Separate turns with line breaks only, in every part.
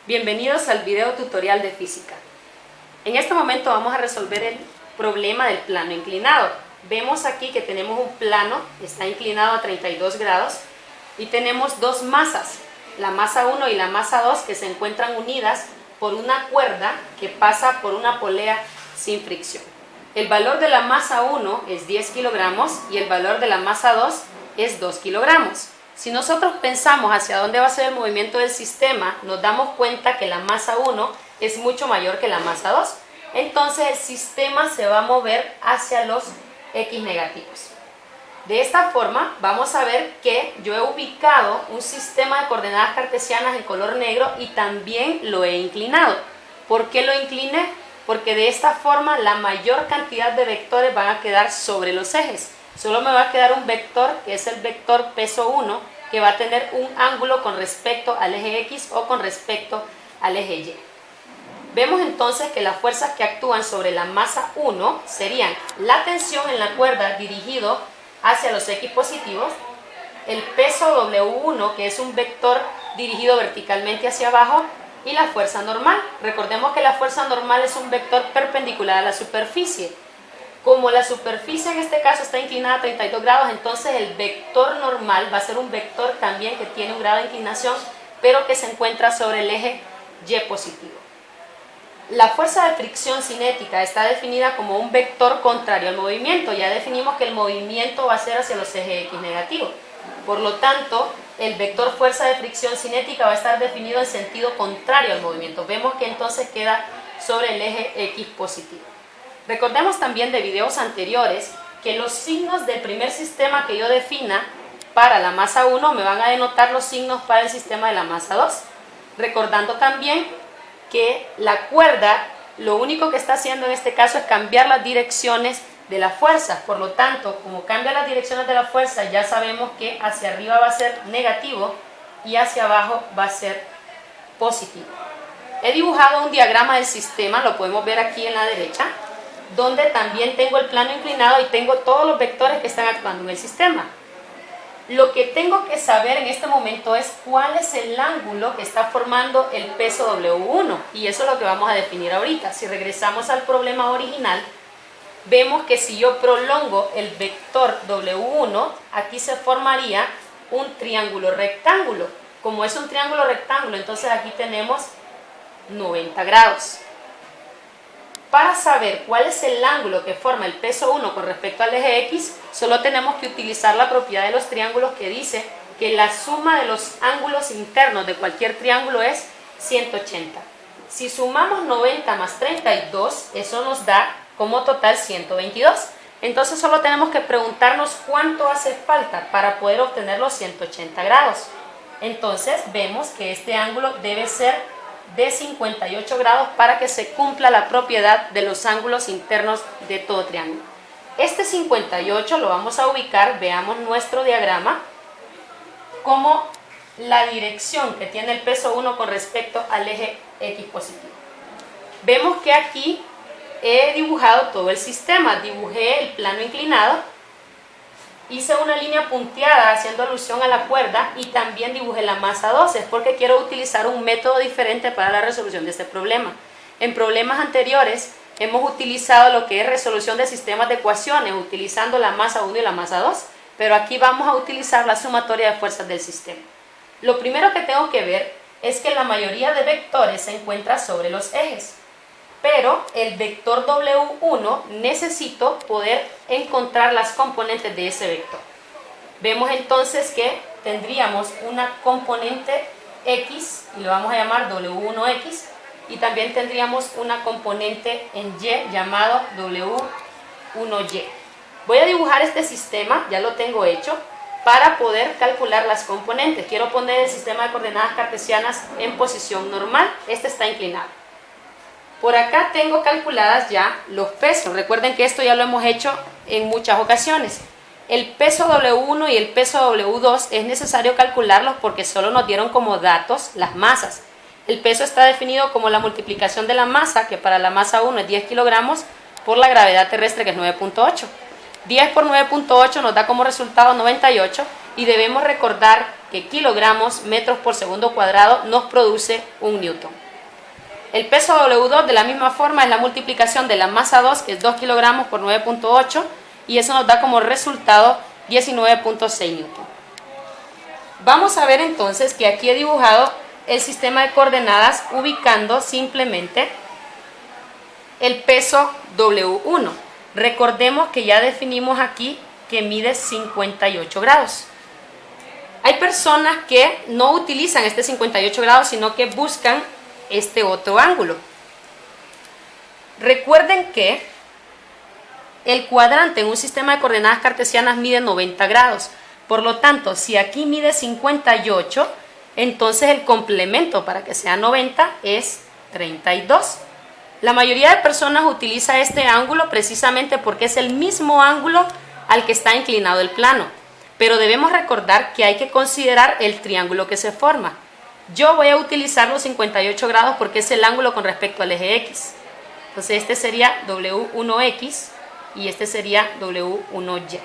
Bienvenidos al video tutorial de física. En este momento vamos a resolver el problema del plano inclinado. Vemos aquí que tenemos un plano, está inclinado a 32 grados y tenemos dos masas, la masa 1 y la masa 2, que se encuentran unidas por una cuerda que pasa por una polea sin fricción. El valor de la masa 1 es 10 kilogramos y el valor de la masa 2 es 2 kilogramos. Si nosotros pensamos hacia dónde va a ser el movimiento del sistema, nos damos cuenta que la masa 1 es mucho mayor que la masa 2. Entonces el sistema se va a mover hacia los X negativos. De esta forma vamos a ver que yo he ubicado un sistema de coordenadas cartesianas en color negro y también lo he inclinado. ¿Por qué lo incliné? Porque de esta forma la mayor cantidad de vectores van a quedar sobre los ejes. Solo me va a quedar un vector, que es el vector peso 1, que va a tener un ángulo con respecto al eje X o con respecto al eje Y. Vemos entonces que las fuerzas que actúan sobre la masa 1 serían la tensión en la cuerda dirigido hacia los X positivos, el peso W1, que es un vector dirigido verticalmente hacia abajo, y la fuerza normal. Recordemos que la fuerza normal es un vector perpendicular a la superficie. Como la superficie en este caso está inclinada a 32 grados, entonces el vector normal va a ser un vector también que tiene un grado de inclinación, pero que se encuentra sobre el eje Y positivo. La fuerza de fricción cinética está definida como un vector contrario al movimiento. Ya definimos que el movimiento va a ser hacia los ejes X negativos. Por lo tanto, el vector fuerza de fricción cinética va a estar definido en sentido contrario al movimiento. Vemos que entonces queda sobre el eje X positivo. Recordemos también de videos anteriores que los signos del primer sistema que yo defina para la masa 1 me van a denotar los signos para el sistema de la masa 2. Recordando también que la cuerda lo único que está haciendo en este caso es cambiar las direcciones de las fuerzas. Por lo tanto, como cambia las direcciones de la fuerza, ya sabemos que hacia arriba va a ser negativo y hacia abajo va a ser positivo. He dibujado un diagrama del sistema, lo podemos ver aquí en la derecha, donde también tengo el plano inclinado y tengo todos los vectores que están actuando en el sistema. Lo que tengo que saber en este momento es cuál es el ángulo que está formando el peso W1, y eso es lo que vamos a definir ahorita. Si regresamos al problema original, vemos que si yo prolongo el vector W1, aquí se formaría un triángulo rectángulo. Como es un triángulo rectángulo, entonces aquí tenemos 90 grados. Para saber cuál es el ángulo que forma el peso 1 con respecto al eje X, solo tenemos que utilizar la propiedad de los triángulos que dice que la suma de los ángulos internos de cualquier triángulo es 180. Si sumamos 90 más 32, eso nos da como total 122. Entonces solo tenemos que preguntarnos cuánto hace falta para poder obtener los 180 grados. Entonces vemos que este ángulo debe ser de 58 grados para que se cumpla la propiedad de los ángulos internos de todo triángulo. Este 58 lo vamos a ubicar, veamos nuestro diagrama, como la dirección que tiene el peso 1 con respecto al eje X positivo. Vemos que aquí he dibujado todo el sistema, dibujé el plano inclinado, hice una línea punteada haciendo alusión a la cuerda y también dibujé la masa 2, es porque quiero utilizar un método diferente para la resolución de este problema. En problemas anteriores hemos utilizado lo que es resolución de sistemas de ecuaciones utilizando la masa 1 y la masa 2, pero aquí vamos a utilizar la sumatoria de fuerzas del sistema. Lo primero que tengo que ver es que la mayoría de vectores se encuentra sobre los ejes, pero el vector W1 necesito poder encontrar las componentes de ese vector. Vemos entonces que tendríamos una componente X, y lo vamos a llamar W1X, y también tendríamos una componente en Y llamado W1Y. Voy a dibujar este sistema, ya lo tengo hecho, para poder calcular las componentes. Quiero poner el sistema de coordenadas cartesianas en posición normal, este está inclinado. Por acá tengo calculadas ya los pesos. Recuerden que esto ya lo hemos hecho en muchas ocasiones. El peso W1 y el peso W2 es necesario calcularlos porque solo nos dieron como datos las masas. El peso está definido como la multiplicación de la masa, que para la masa 1 es 10 kilogramos, por la gravedad terrestre, que es 9.8. 10 por 9.8 nos da como resultado 98, y debemos recordar que kilogramos metros por segundo cuadrado nos produce 1 newton. El peso W2 de la misma forma es la multiplicación de la masa 2, que es 2 kilogramos por 9.8, y eso nos da como resultado 19.6 newton. Vamos a ver entonces que aquí he dibujado el sistema de coordenadas ubicando simplemente el peso W1. Recordemos que ya definimos aquí que mide 58 grados. Hay personas que no utilizan este 58 grados, sino que buscan este otro ángulo. Recuerden que el cuadrante en un sistema de coordenadas cartesianas mide 90 grados. Por lo tanto, si aquí mide 58, entonces el complemento para que sea 90 es 32. La mayoría de personas utiliza este ángulo precisamente porque es el mismo ángulo al que está inclinado el plano. Pero debemos recordar que hay que considerar el triángulo que se forma. Yo voy a utilizar los 58 grados porque es el ángulo con respecto al eje X. Entonces este sería W1X y este sería W1Y.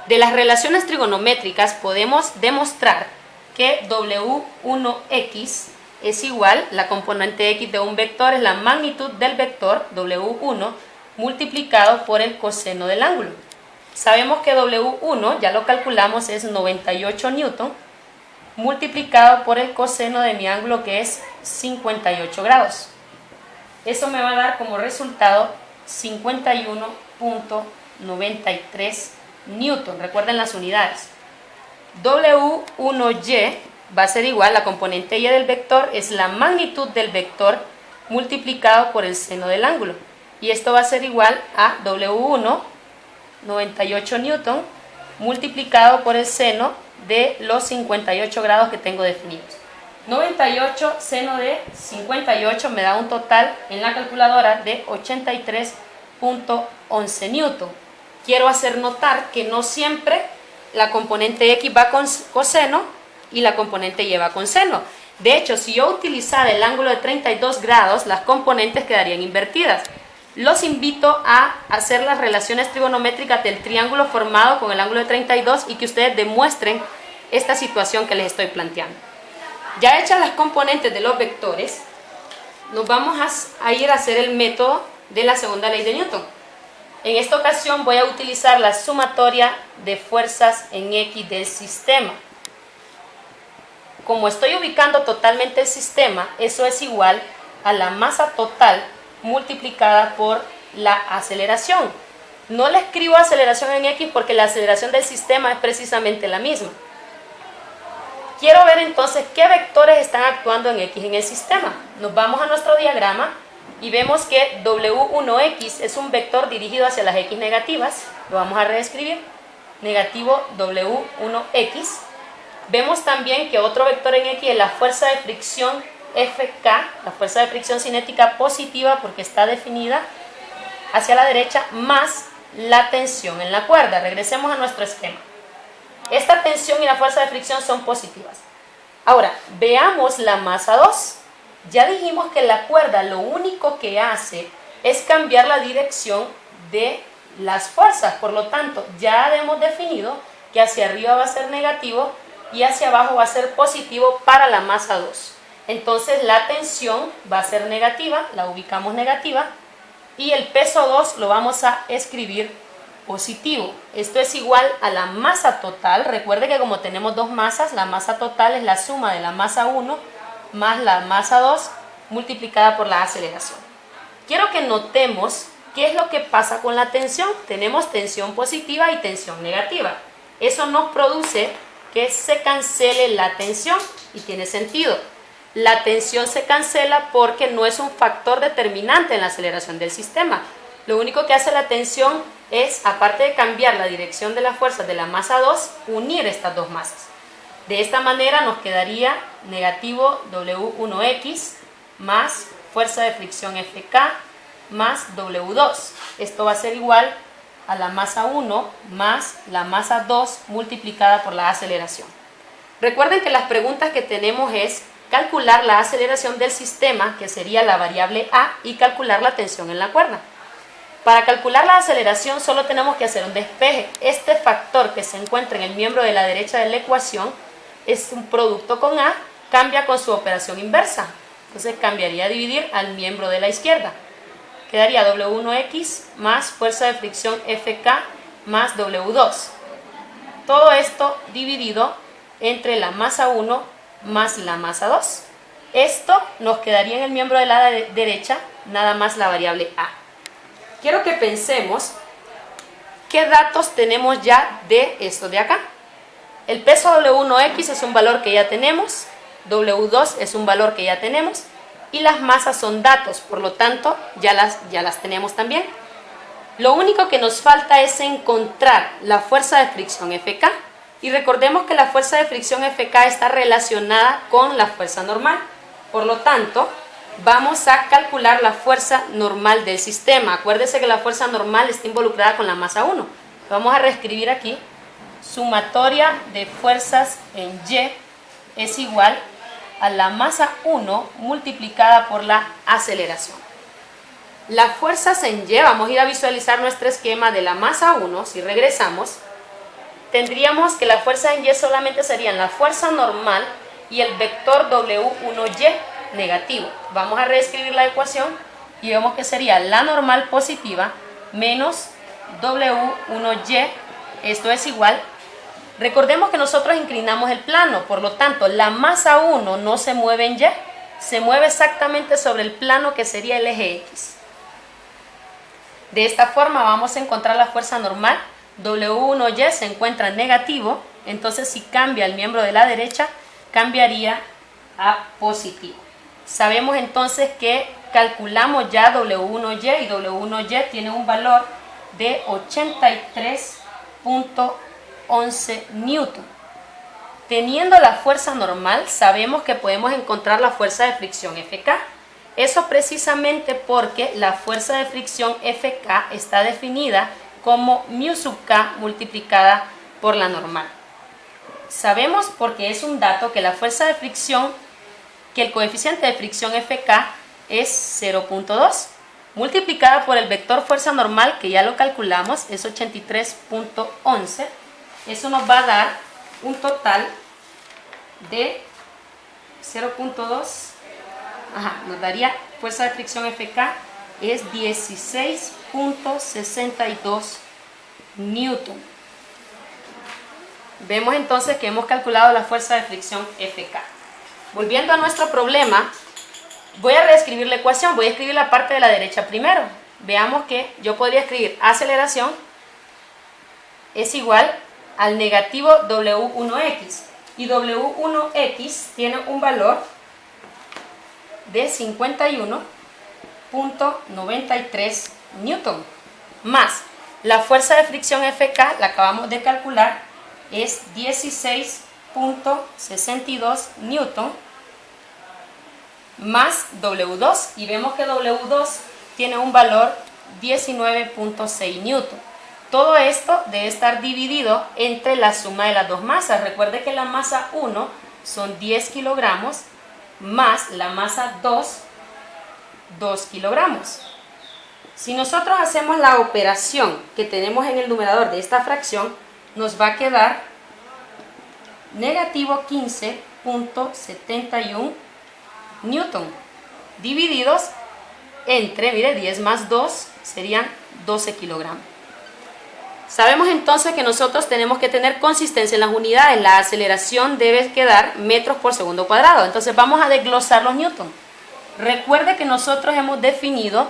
De las relaciones trigonométricas podemos demostrar que W1X es igual, la componente X de un vector es la magnitud del vector W1 multiplicado por el coseno del ángulo. Sabemos que W1, ya lo calculamos, es 98 newton multiplicado por el coseno de mi ángulo, que es 58 grados. Eso me va a dar como resultado 51.93 newton. Recuerden las unidades. W1y va a ser igual, la componente y del vector es la magnitud del vector multiplicado por el seno del ángulo. Y esto va a ser igual a W1, 98 newton, multiplicado por el seno de los 58 grados que tengo definidos. 98 seno de 58 me da un total en la calculadora de 83.11 newton. Quiero hacer notar que no siempre la componente X va con coseno y la componente Y va con seno. De hecho, si yo utilizara el ángulo de 32 grados, las componentes quedarían invertidas. Los invito a hacer las relaciones trigonométricas del triángulo formado con el ángulo de 32 y que ustedes demuestren esta situación que les estoy planteando. Ya hechas las componentes de los vectores, nos vamos a ir a hacer el método de la segunda ley de Newton. En esta ocasión voy a utilizar la sumatoria de fuerzas en X del sistema. Como estoy ubicando totalmente el sistema, eso es igual a la masa total multiplicada por la aceleración. No le escribo aceleración en X porque la aceleración del sistema es precisamente la misma. Quiero ver entonces qué vectores están actuando en X en el sistema. Nos vamos a nuestro diagrama y vemos que W1X es un vector dirigido hacia las X negativas. Lo vamos a reescribir. Negativo W1X. Vemos también que otro vector en X es la fuerza de fricción Fk, la fuerza de fricción cinética positiva porque está definida hacia la derecha, más la tensión en la cuerda. Regresemos a nuestro esquema. Esta tensión y la fuerza de fricción son positivas. Ahora, veamos la masa 2. Ya dijimos que la cuerda lo único que hace es cambiar la dirección de las fuerzas. Por lo tanto, ya hemos definido que hacia arriba va a ser negativo y hacia abajo va a ser positivo para la masa 2. Entonces la tensión va a ser negativa, la ubicamos negativa, y el peso 2 lo vamos a escribir positivo. Esto es igual a la masa total. Recuerde que como tenemos dos masas, la masa total es la suma de la masa 1 más la masa 2 multiplicada por la aceleración. Quiero que notemos qué es lo que pasa con la tensión. Tenemos tensión positiva y tensión negativa. Eso nos produce que se cancele la tensión y tiene sentido. La tensión se cancela porque no es un factor determinante en la aceleración del sistema. Lo único que hace la tensión es, aparte de cambiar la dirección de las fuerzas de la masa 2, unir estas dos masas. De esta manera nos quedaría negativo W1X más fuerza de fricción Fk más W2. Esto va a ser igual a la masa 1 más la masa 2 multiplicada por la aceleración. Recuerden que las preguntas que tenemos es calcular la aceleración del sistema, que sería la variable A, y calcular la tensión en la cuerda. Para calcular la aceleración solo tenemos que hacer un despeje. Este factor que se encuentra en el miembro de la derecha de la ecuación es un producto con A, cambia con su operación inversa. Entonces cambiaría a dividir al miembro de la izquierda. Quedaría W1X más fuerza de fricción FK más W2. Todo esto dividido entre la masa 1 más la masa 2. Esto nos quedaría en el miembro de la derecha, nada más la variable A. Quiero que pensemos qué datos tenemos ya de esto de acá. El peso W1X es un valor que ya tenemos, W2 es un valor que ya tenemos, y las masas son datos, por lo tanto ya las tenemos también. Lo único que nos falta es encontrar la fuerza de fricción FK, y recordemos que la fuerza de fricción FK está relacionada con la fuerza normal. Por lo tanto, vamos a calcular la fuerza normal del sistema. Acuérdese que la fuerza normal está involucrada con la masa 1. Vamos a reescribir aquí. Sumatoria de fuerzas en Y es igual a la masa 1 multiplicada por la aceleración. Las fuerzas en Y, vamos a ir a visualizar nuestro esquema de la masa 1. Si regresamos, tendríamos que la fuerza en Y solamente serían la fuerza normal y el vector W1Y negativo. Vamos a reescribir la ecuación y vemos que sería la normal positiva menos W1Y. Esto es igual. Recordemos que nosotros inclinamos el plano, por lo tanto la masa 1 no se mueve en Y, se mueve exactamente sobre el plano que sería el eje X. De esta forma vamos a encontrar la fuerza normal. W1Y se encuentra negativo, entonces si cambia el miembro de la derecha, cambiaría a positivo. Sabemos entonces que calculamos ya W1Y y W1Y tiene un valor de 83.11 newton. Teniendo la fuerza normal, sabemos que podemos encontrar la fuerza de fricción FK. Eso precisamente porque la fuerza de fricción FK está definida como mu sub K multiplicada por la normal. Sabemos, porque es un dato, que la fuerza de fricción, que el coeficiente de fricción FK es 0.2, multiplicada por el vector fuerza normal, que ya lo calculamos, es 83.11. Eso nos va a dar un total de 0.2, nos daría fuerza de fricción FK es 16.62 newton. Vemos entonces que hemos calculado la fuerza de fricción FK. Volviendo a nuestro problema, voy a reescribir la ecuación. Voy a escribir la parte de la derecha primero. Veamos que yo podría escribir aceleración es igual al negativo W1X. Y W1X tiene un valor de 51.93 newton. Más la fuerza de fricción FK, la acabamos de calcular, es 16.62 newton más W2, y vemos que W2 tiene un valor 19.6 newton. Todo esto debe estar dividido entre la suma de las dos masas. Recuerde que la masa 1 son 10 kilogramos más la masa 2, 2 kilogramos. Si nosotros hacemos la operación que tenemos en el numerador de esta fracción, nos va a quedar negativo 15.71 newton, divididos entre, mire, 10 más 2 serían 12 kilogramos. Sabemos entonces que nosotros tenemos que tener consistencia en las unidades. La aceleración debe quedar metros por segundo cuadrado. Entonces vamos a desglosar los newton. Recuerde que nosotros hemos definido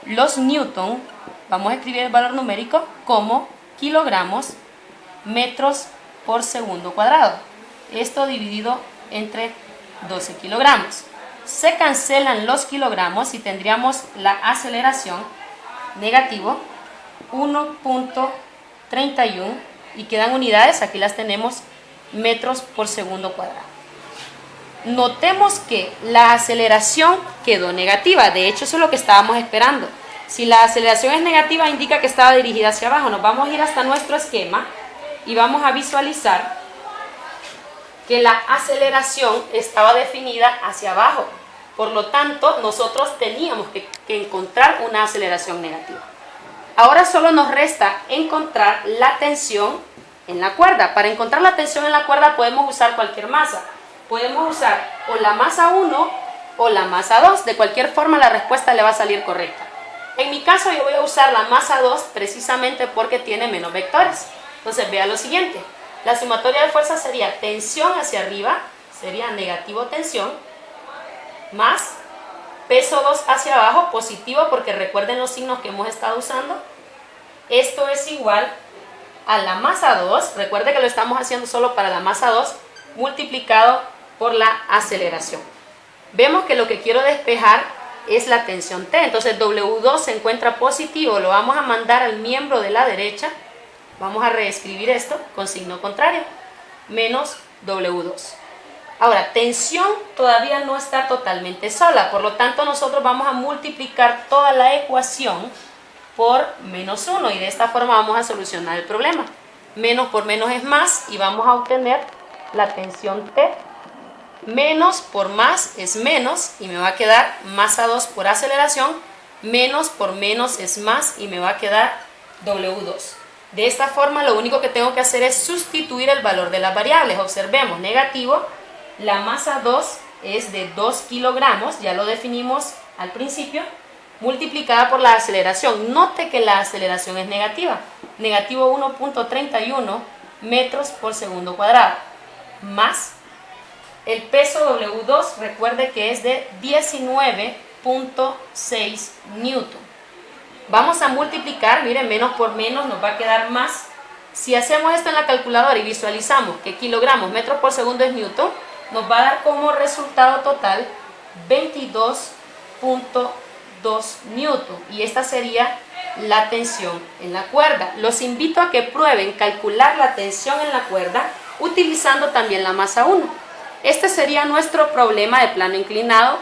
los newton, vamos a escribir el valor numérico como kilogramos metros por segundo cuadrado. Esto dividido entre 12 kilogramos. Se cancelan los kilogramos y tendríamos la aceleración negativo 1.31 y quedan unidades, aquí las tenemos, metros por segundo cuadrado. Notemos que la aceleración quedó negativa, de hecho eso es lo que estábamos esperando. Si la aceleración es negativa indica que estaba dirigida hacia abajo. Nos vamos a ir hasta nuestro esquema y vamos a visualizar que la aceleración estaba definida hacia abajo. Por lo tanto, nosotros teníamos que encontrar una aceleración negativa. Ahora solo nos resta encontrar la tensión en la cuerda. Para encontrar la tensión en la cuerda podemos usar cualquier masa. Podemos usar o la masa 1 o la masa 2. De cualquier forma la respuesta le va a salir correcta. En mi caso yo voy a usar la masa 2 precisamente porque tiene menos vectores. Entonces vea lo siguiente. La sumatoria de fuerzas sería tensión hacia arriba, sería negativo tensión, más peso 2 hacia abajo, positivo, porque recuerden los signos que hemos estado usando. Esto es igual a la masa 2, recuerde que lo estamos haciendo solo para la masa 2, multiplicado por la aceleración. Vemos que lo que quiero despejar es la tensión T, entonces W2 se encuentra positivo, lo vamos a mandar al miembro de la derecha, vamos a reescribir esto con signo contrario, menos W2. Ahora, tensión todavía no está totalmente sola, por lo tanto nosotros vamos a multiplicar toda la ecuación por menos 1 y de esta forma vamos a solucionar el problema. Menos por menos es más y vamos a obtener la tensión T. Menos por más es menos y me va a quedar masa 2 por aceleración. Menos por menos es más y me va a quedar W2. De esta forma lo único que tengo que hacer es sustituir el valor de las variables. Observemos, negativo. La masa 2 es de 2 kilogramos, ya lo definimos al principio, multiplicada por la aceleración. Note que la aceleración es negativa, negativo 1.31 metros por segundo cuadrado, más el peso W2, recuerde que es de 19.6 newton. Vamos a multiplicar, miren, menos por menos nos va a quedar más. Si hacemos esto en la calculadora y visualizamos que kilogramos, metros por segundo es newton, nos va a dar como resultado total 22.2 newton y esta sería la tensión en la cuerda. Los invito a que prueben calcular la tensión en la cuerda utilizando también la masa 1. Este sería nuestro problema de plano inclinado